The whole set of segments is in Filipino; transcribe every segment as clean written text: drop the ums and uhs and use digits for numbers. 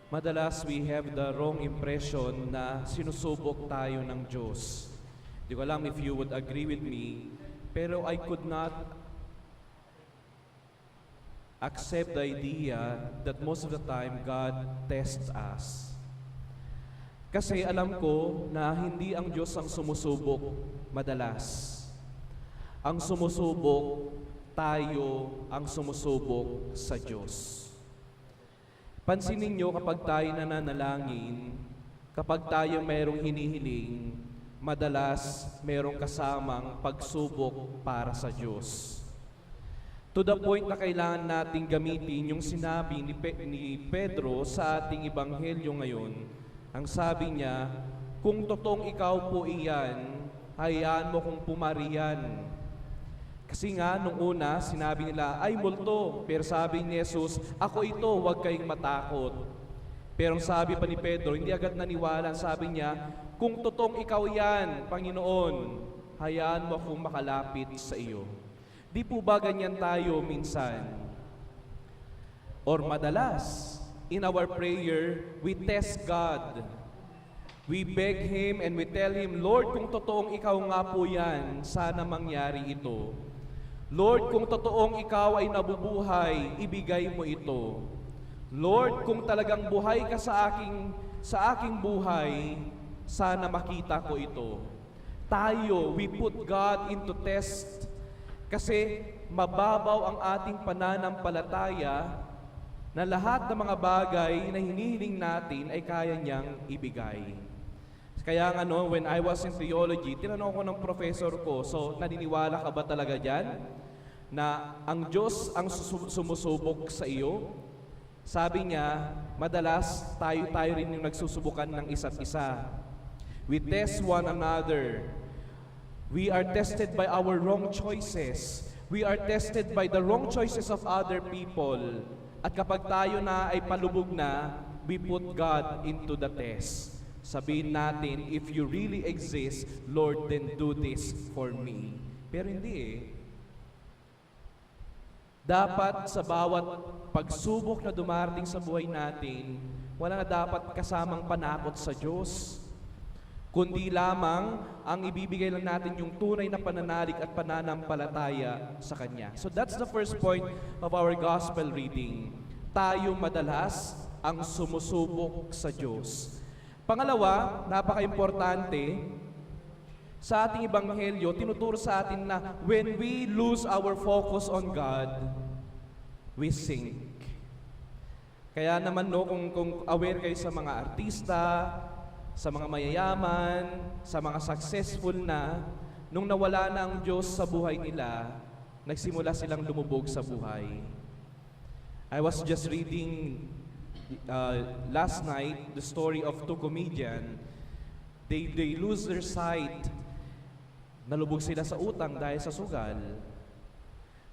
Madalas we have the wrong impression na sinusubok tayo ng Diyos. Di ko alam if you would agree with me, pero I could not accept the idea that most of the time God tests us. Kasi alam ko na hindi ang Diyos ang sumusubok madalas. Ang sumusubok, tayo ang sumusubok sa Diyos. Pansinin niyo kapag tayo nananalangin, kapag tayo mayroong hinihiling, madalas mayroong kasamang pagsubok para sa Diyos. To the point na kailangan nating gamitin yung sinabi ni Pedro sa ating ebanghelyo ngayon. Ang sabi niya, kung totoong ikaw po iyan, hayaan mo kung pumariyan. Kasi nga, nung una, sinabi nila, ay multo. Pero sabi ni Jesus, ako ito, huwag kayong matakot. Pero sabi pa ni Pedro, hindi agad naniwala. Sabi niya, kung totoong ikaw yan, Panginoon, hayaan mo akong makalapit sa iyo. Di po ba ganyan tayo minsan? Or madalas, in our prayer, we test God. We beg Him and we tell Him, Lord, kung totoong ikaw nga po yan, sana mangyari ito. Lord, kung totoong ikaw ay nabubuhay, ibigay mo ito. Lord, kung talagang buhay ka sa aking buhay, sana makita ko ito. Tayo, we put God into test kasi mababaw ang ating pananampalataya na lahat ng mga bagay na hinihiling natin ay kaya niyang ibigay. Kaya nga when I was in theology, tinanong ko ng professor ko, so naniniwala ka ba talaga dyan? Na ang Diyos ang sumusubok sa iyo? Sabi niya, madalas tayo rin yung nagsusubukan ng isa't isa. We test one another. We are tested by our wrong choices. We are tested by the wrong choices of other people. At kapag tayo na ay palubog na, we put God into the test. Sabihin natin, if you really exist, Lord, then do this for me. Pero hindi eh. Dapat sa bawat pagsubok na dumarating sa buhay natin, wala na dapat kasamang panakot sa Diyos. Kundi lamang ang ibibigay lang natin yung tunay na pananalig at pananampalataya sa Kanya. So that's the first point of our gospel reading. Tayo madalas ang sumusubok sa Diyos. Pangalawa, napaka-importante, sa ating ebanghelyo, tinuturo sa atin na when we lose our focus on God, we sink. Kaya naman kung aware kayo sa mga artista, sa mga mayayaman, sa mga successful na, nung nawala na ang Diyos sa buhay nila, nagsimula silang lumubog sa buhay. I was just reading last night the story of two comedians. They lose their sight. Nalubog sila sa utang dahil sa sugal.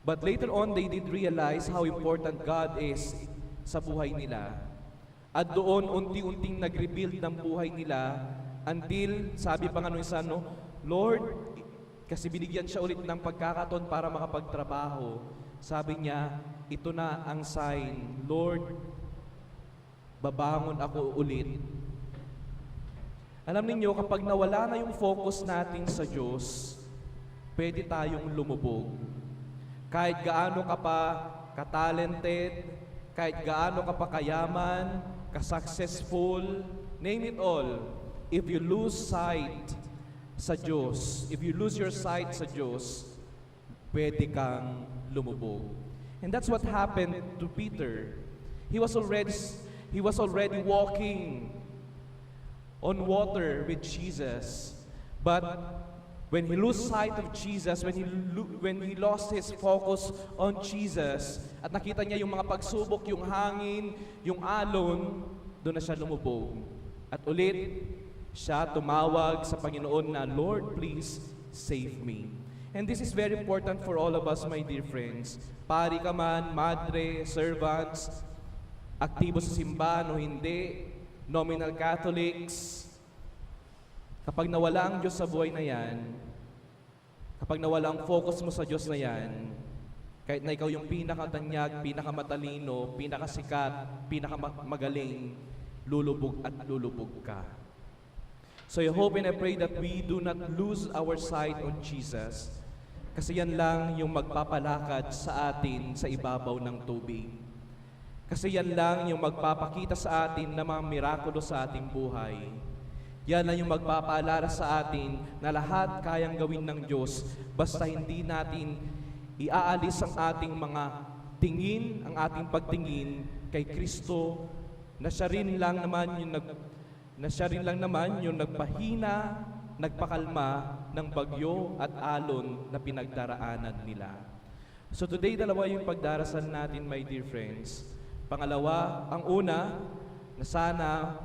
But later on, they did realize how important God is sa buhay nila. At doon, unti-unting nag-rebuild ng buhay nila until, sabi pa nga nung isa, Lord, kasi binigyan siya ulit ng pagkakataon para makapagtrabaho. Sabi niya, ito na ang sign, Lord, babangon ako ulit. Alam niyo, kapag nawala na yung focus natin sa Diyos, pwede tayong lumubog. Kahit gaano ka pa ka-talented, kahit gaano ka pa kayaman, ka-successful, name it all. If you lose sight sa Diyos, if you lose your sight sa Diyos, pwede kang lumubog. And that's what happened to Peter. He was already walking on water with Jesus. But when he lost sight of Jesus, when he lost his focus on Jesus, at nakita niya yung mga pagsubok, yung hangin, yung alon, doon na siya lumubog. At ulit, siya tumawag sa Panginoon na, Lord, please save me. And this is very important for all of us, my dear friends. Pari ka man, madre, servants, aktibo sa simbahan o hindi, nominal Catholics, kapag nawala ang Diyos sa buhay na yan, kapag nawala ang focus mo sa Diyos na yan, kahit na ikaw yung pinakatanyag, pinakamatalino, pinakasikat, pinakamagaling, lulubog at lulubog ka. So I hope and I pray that we do not lose our sight on Jesus, kasi yan lang yung magpapalakad sa atin sa ibabaw ng tubig. Kasi yan lang yung magpapakita sa atin ng mga mirakulo sa ating buhay. Yan lang yung magpapaalala sa atin na lahat kayang gawin ng Diyos basta hindi natin iaalis ang ating mga tingin, ang ating pagtingin kay Kristo na siya rin lang naman yung nagpahina, nagpakalma ng bagyo at alon na pinagdaraanan nila. So today, dalawa yung pagdarasal natin, my dear friends. Pangalawa, ang una, na sana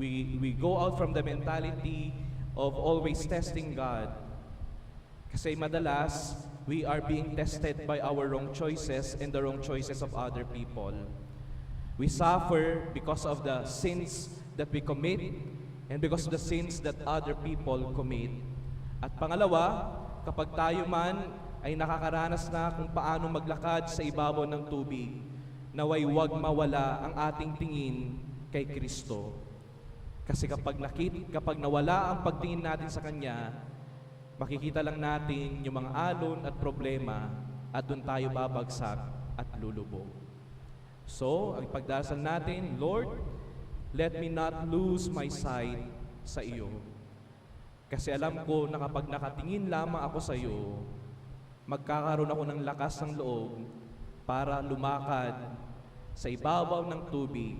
we go out from the mentality of always testing God. Kasi madalas, we are being tested by our wrong choices and the wrong choices of other people. We suffer because of the sins that we commit and because of the sins that other people commit. At pangalawa, kapag tayo man ay nakakaranas na kung paano maglakad sa ibabaw ng tubig, naway huwag mawala ang ating tingin kay Kristo. Kasi kapag nawala ang pagtingin natin sa Kanya, makikita lang natin yung mga alon at problema at doon tayo babagsak at lulubog. So, ang pagdasal natin, Lord, let me not lose my sight sa iyo. Kasi alam ko na kapag nakatingin lamang ako sa iyo, magkakaroon ako ng lakas ng loob para lumakad sa ibabaw ng tubig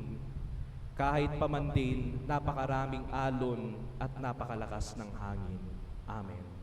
kahit pa man din napakaraming alon at napakalakas ng hangin. Amen.